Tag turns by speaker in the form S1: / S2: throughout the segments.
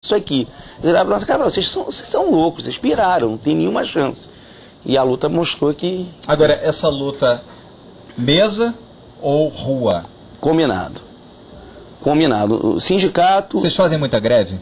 S1: isso aqui. Nossa, cara, vocês são loucos, vocês piraram, não tem nenhuma chance. E a luta mostrou que...
S2: Agora, essa luta, mesa ou rua?
S1: Combinado. Combinado. O sindicato...
S2: Vocês fazem muita greve?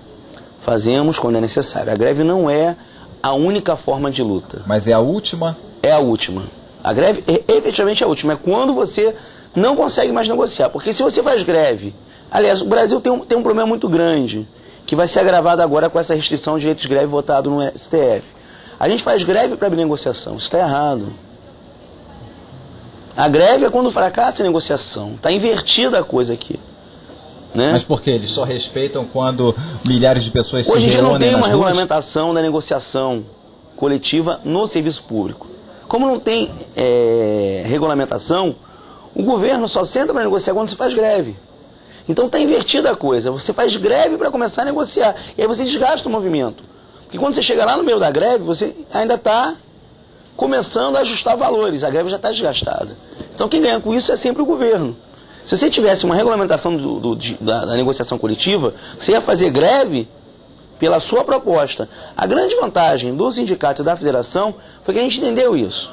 S1: Fazemos quando é necessário. A greve não é a única forma de luta.
S2: Mas é a última?
S1: É a última. A greve efetivamente é a última. É quando você não consegue mais negociar. Porque se você faz greve... Aliás, o Brasil tem um problema muito grande, que vai ser agravado agora com essa restrição de direito de greve votado no STF. A gente faz greve para abrir negociação. Isso está errado. A greve é quando fracassa a negociação. Está invertida a coisa aqui. Né?
S2: Mas por quê? Eles só respeitam quando milhares de pessoas se
S1: reúnem nas ruas? Hoje em dia não tem uma regulamentação da negociação coletiva no serviço público. Como não tem regulamentação, o governo só senta para negociar quando se faz greve. Então está invertida a coisa. Você faz greve para começar a negociar. E aí você desgasta o movimento. Porque quando você chega lá no meio da greve, você ainda está começando a ajustar valores. A greve já está desgastada. Então quem ganha com isso é sempre o governo. Se você tivesse uma regulamentação da negociação coletiva, você ia fazer greve pela sua proposta. A grande vantagem do sindicato e da federação foi que a gente entendeu isso.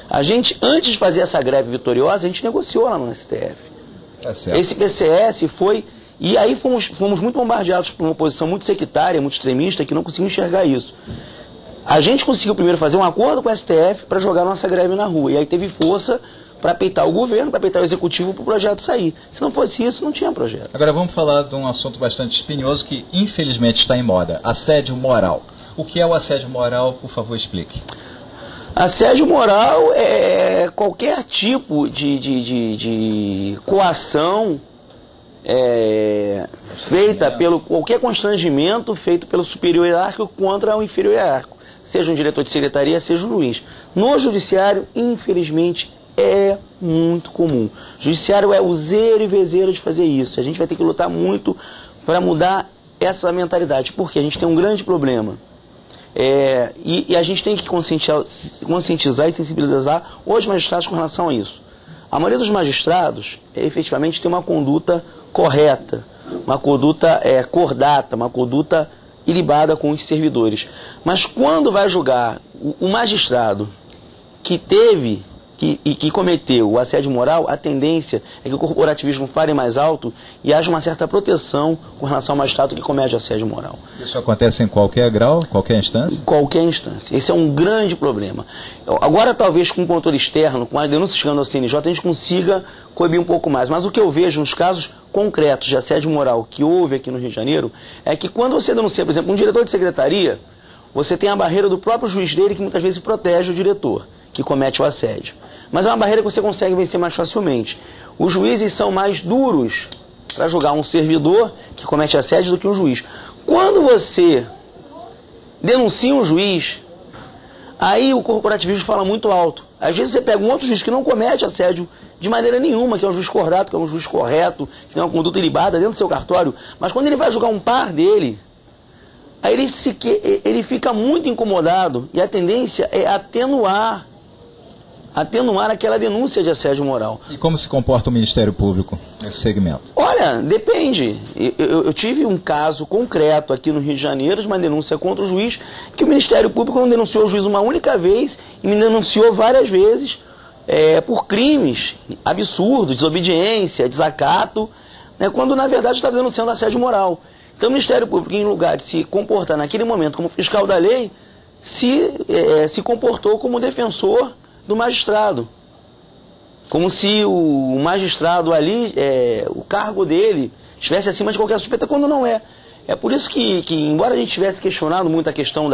S1: A gente, antes de fazer essa greve vitoriosa, a gente negociou lá no STF.
S2: Tá certo.
S1: Esse PCS foi... E aí fomos muito bombardeados por uma oposição muito sectária, muito extremista, que não conseguiu enxergar isso. A gente conseguiu primeiro fazer um acordo com o STF para jogar nossa greve na rua. E aí teve força para peitar o governo, para peitar o executivo para o projeto sair. Se não fosse isso, não tinha projeto.
S2: Agora vamos falar de um assunto bastante espinhoso que infelizmente está em moda. Assédio moral. O que é o assédio moral? Por favor, explique.
S1: Assédio moral é qualquer tipo de coação feita pelo qualquer constrangimento feito pelo superior hierárquico contra o inferior hierárquico, seja um diretor de secretaria, seja um juiz. No judiciário, infelizmente, é muito comum. O judiciário é o zero e vezeiro de fazer isso. A gente vai ter que lutar muito para mudar essa mentalidade, porque a gente tem um grande problema. E a gente tem que conscientizar e sensibilizar os magistrados com relação a isso. A maioria dos magistrados, efetivamente, tem uma conduta correta, uma conduta cordata, uma conduta ilibada com os servidores. Mas quando vai julgar o magistrado que teve e que cometeu o assédio moral, a tendência é que o corporativismo fale mais alto e haja uma certa proteção com relação ao magistrado que comete o assédio moral.
S2: Isso acontece em qualquer grau, qualquer instância?
S1: Qualquer instância. Esse é um grande problema. Agora, talvez com o controle externo, com a denúncia chegando ao CNJ, a gente consiga coibir um pouco mais. Mas o que eu vejo nos casos concretos de assédio moral que houve aqui no Rio de Janeiro é que quando você denuncia, por exemplo, um diretor de secretaria, você tem a barreira do próprio juiz dele que muitas vezes protege o diretor que comete o assédio. Mas é uma barreira que você consegue vencer mais facilmente. Os juízes são mais duros para julgar um servidor que comete assédio do que um juiz. Quando você denuncia um juiz, aí o corporativismo fala muito alto. Às vezes você pega um outro juiz que não comete assédio de maneira nenhuma, que é um juiz cordato, que é um juiz correto, que tem uma conduta ilibada dentro do seu cartório, mas quando ele vai julgar um par dele, aí ele fica muito incomodado e a tendência é atenuar aquela denúncia de assédio moral.
S2: E como se comporta o Ministério Público nesse segmento?
S1: Olha, depende. Eu tive um caso concreto aqui no Rio de Janeiro, de uma denúncia contra o juiz, que o Ministério Público não denunciou o juiz uma única vez e me denunciou várias vezes por crimes absurdos, desobediência, desacato, né, quando na verdade estava denunciando assédio moral. Então o Ministério Público, em lugar de se comportar naquele momento como fiscal da lei, se comportou como defensor do magistrado, como se o magistrado ali, o cargo dele, estivesse acima de qualquer suspeita, quando não é. É por isso que embora a gente tivesse questionado muito a questão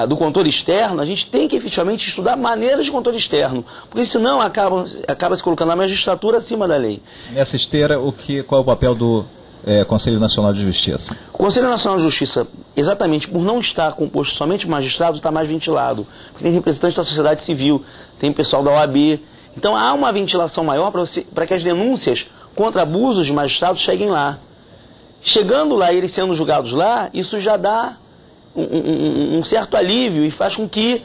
S1: do controle externo, a gente tem que efetivamente estudar maneiras de controle externo, porque senão acaba se colocando a magistratura acima da lei.
S2: Nessa esteira, qual é o papel do Conselho Nacional de Justiça?
S1: O Conselho Nacional de Justiça, exatamente por não estar composto somente de magistrados, está mais ventilado. Porque tem representantes da sociedade civil, tem pessoal da OAB. Então há uma ventilação maior para que as denúncias contra abusos de magistrados cheguem lá. Chegando lá e eles sendo julgados lá, isso já dá um certo alívio e faz com que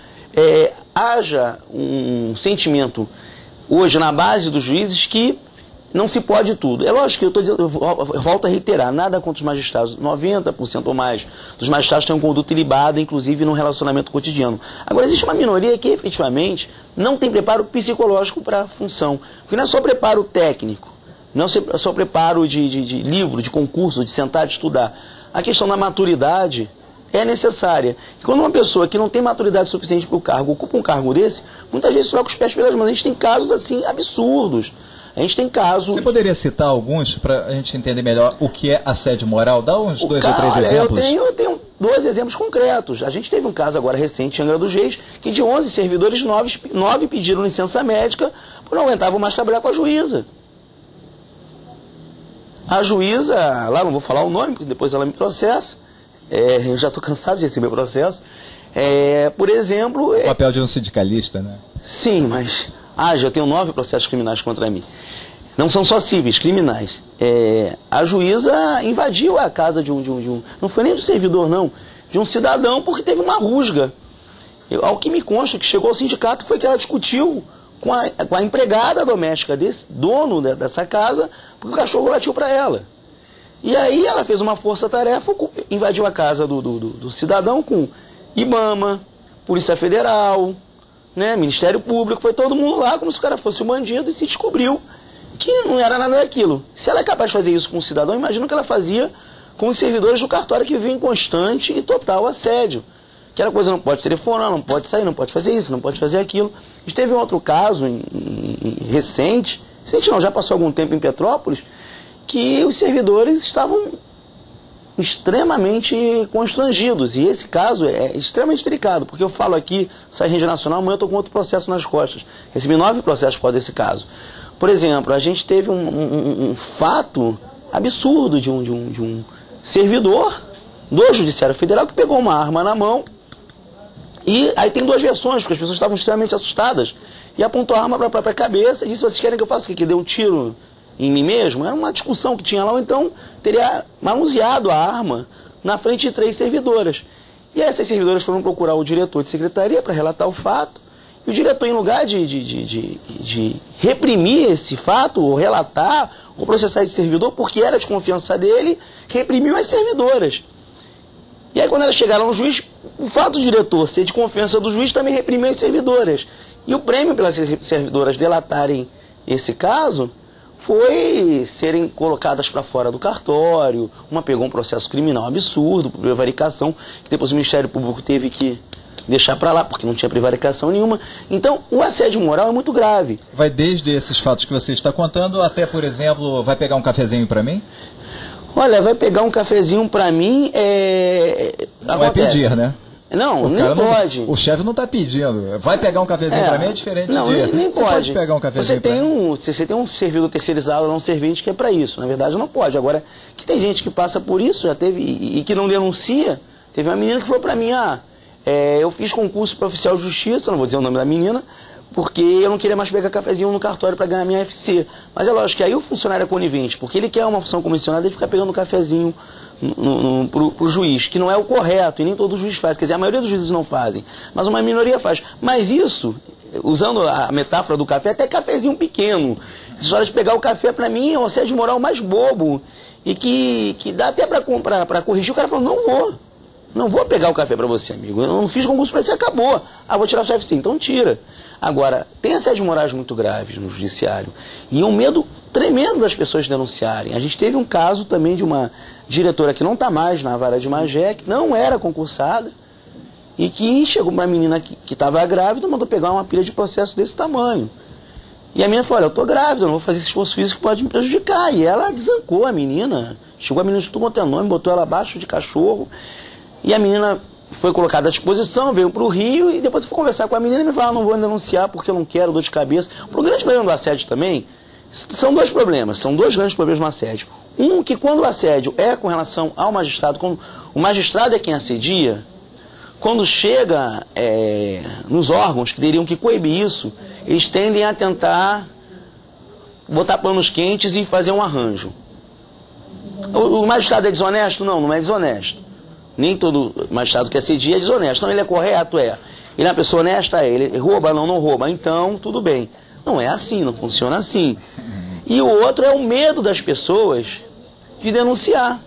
S1: haja um sentimento hoje na base dos juízes que não se pode tudo. É lógico que eu volto a reiterar, nada contra os magistrados. 90% ou mais dos magistrados têm um conduta ilibada, inclusive no relacionamento cotidiano. Agora, existe uma minoria que efetivamente não tem preparo psicológico para a função. Porque não é só preparo técnico, não é só preparo de livro, de concurso, de sentar, de estudar. A questão da maturidade é necessária. E quando uma pessoa que não tem maturidade suficiente para o cargo ocupa um cargo desse, muitas vezes troca os pés pelas mãos. A gente tem casos assim absurdos. A gente tem casos...
S2: Você poderia citar alguns para a gente entender melhor o que é assédio moral? Dá uns dois ou três exemplos.
S1: Eu tenho 2 exemplos concretos. A gente teve um caso agora recente em Angra dos Reis, que de 11 servidores, 9 pediram licença médica porque não aguentavam mais trabalhar com a juíza. A juíza, lá não vou falar o nome, porque depois ela me processa. Eu já estou cansado de receber processo. Por exemplo...
S2: O papel de um sindicalista, né?
S1: Sim, mas... já tenho 9 processos criminais contra mim. Não são só cíveis, criminais. A juíza invadiu a casa de um... Não foi nem do servidor, não. De um cidadão, porque teve uma rusga. Ao que me consta, que chegou ao sindicato, foi que ela discutiu com a empregada doméstica desse dono dessa casa, porque o cachorro latiu para ela. E aí ela fez uma força-tarefa, invadiu a casa do cidadão com IBAMA, Polícia Federal, né, Ministério Público, foi todo mundo lá como se o cara fosse um bandido, e se descobriu que não era nada daquilo. Se ela é capaz de fazer isso com um cidadão, imagina o que ela fazia com os servidores do cartório que viviam em constante e total assédio. Aquela coisa, não pode telefonar, não pode sair, não pode fazer isso, não pode fazer aquilo. A gente teve um outro caso recente não, já passou algum tempo em Petrópolis, que os servidores estavam extremamente constrangidos. E esse caso é extremamente delicado, porque eu falo aqui, sai rede nacional, amanhã eu estou com outro processo nas costas. Recebi 9 processos por causa desse caso. Por exemplo, a gente teve um fato absurdo de um servidor do Judiciário Federal que pegou uma arma na mão, e aí tem 2 versões, porque as pessoas estavam extremamente assustadas, e apontou a arma para a própria cabeça e disse: vocês querem que eu faça o quê? Que dê um tiro em mim mesmo? Era uma discussão que tinha lá, ou então teria manuseado a arma na frente de 3 servidoras. E essas servidoras foram procurar o diretor de secretaria para relatar o fato, e o diretor, em lugar de reprimir esse fato, ou relatar, ou processar esse servidor, porque era de confiança dele, reprimiu as servidoras. E aí, quando elas chegaram no juiz, o fato do diretor ser de confiança do juiz também reprimiu as servidoras. E o prêmio pelas servidoras delatarem esse caso foi serem colocadas para fora do cartório. Uma pegou um processo criminal absurdo por prevaricação, que depois o Ministério Público teve que deixar para lá, porque não tinha prevaricação nenhuma. Então, o assédio moral é muito grave.
S2: Vai desde esses fatos que você está contando até, por exemplo, vai pegar um cafezinho para mim?
S1: Olha, vai pegar um cafezinho para mim,
S2: Não vai pedir, né?
S1: Não, nem pode.
S2: O chefe não está pedindo. Vai pegar um cafezinho para mim é diferente
S1: não,
S2: de...
S1: Nem
S2: você pode pegar um cafezinho para mim?
S1: Você tem um servidor terceirizado, um servente que é para isso. Na verdade, não pode. Agora, que tem gente que passa por isso, já teve, e que não denuncia. Teve uma menina que falou para mim: eu fiz concurso para oficial de justiça, não vou dizer o nome da menina, porque eu não queria mais pegar cafezinho no cartório para ganhar minha FC. Mas é lógico que aí o funcionário é conivente, porque ele quer uma função comissionada e fica pegando cafezinho pro juiz, que não é o correto, e nem todo juiz faz. Quer dizer, a maioria dos juízes não fazem, mas uma minoria faz. Mas isso, usando a metáfora do café, até cafezinho pequeno. Essa história de pegar o café, para mim, é um assédio moral mais bobo, e que dá até para corrigir. O cara falou: não vou pegar o café para você, amigo, eu não fiz concurso para você, acabou. Vou tirar sua FC, então tira. Agora, tem assédios morais muito graves no judiciário, e é um medo tremendo das pessoas denunciarem. A gente teve um caso também de uma diretora que não está mais na vara de Magé, que não era concursada, e que chegou para uma menina que estava grávida e mandou pegar uma pilha de processo desse tamanho. E a menina falou: olha, eu estou grávida, eu não vou fazer esse esforço físico que pode me prejudicar. E ela desancou a menina, chegou a menina de tudo quanto é nome, botou ela abaixo de cachorro, e a menina foi colocada à disposição, veio para o Rio, e depois eu fui conversar com a menina e me falou: não vou denunciar porque eu não quero dor de cabeça. O grande problema do assédio também são 2 problemas, são 2 grandes problemas no assédio. Um, que quando o assédio é com relação ao magistrado, quando o magistrado é quem assedia, quando chega nos órgãos que teriam que coibir isso, eles tendem a tentar botar panos quentes e fazer um arranjo. O magistrado é desonesto? Não é desonesto. Nem todo magistrado que assedia é desonesto. Não, ele é correto, Ele é uma pessoa honesta, Ele rouba, não rouba. Então, tudo bem. Não é assim, não funciona assim. E o outro é o medo das pessoas de denunciar.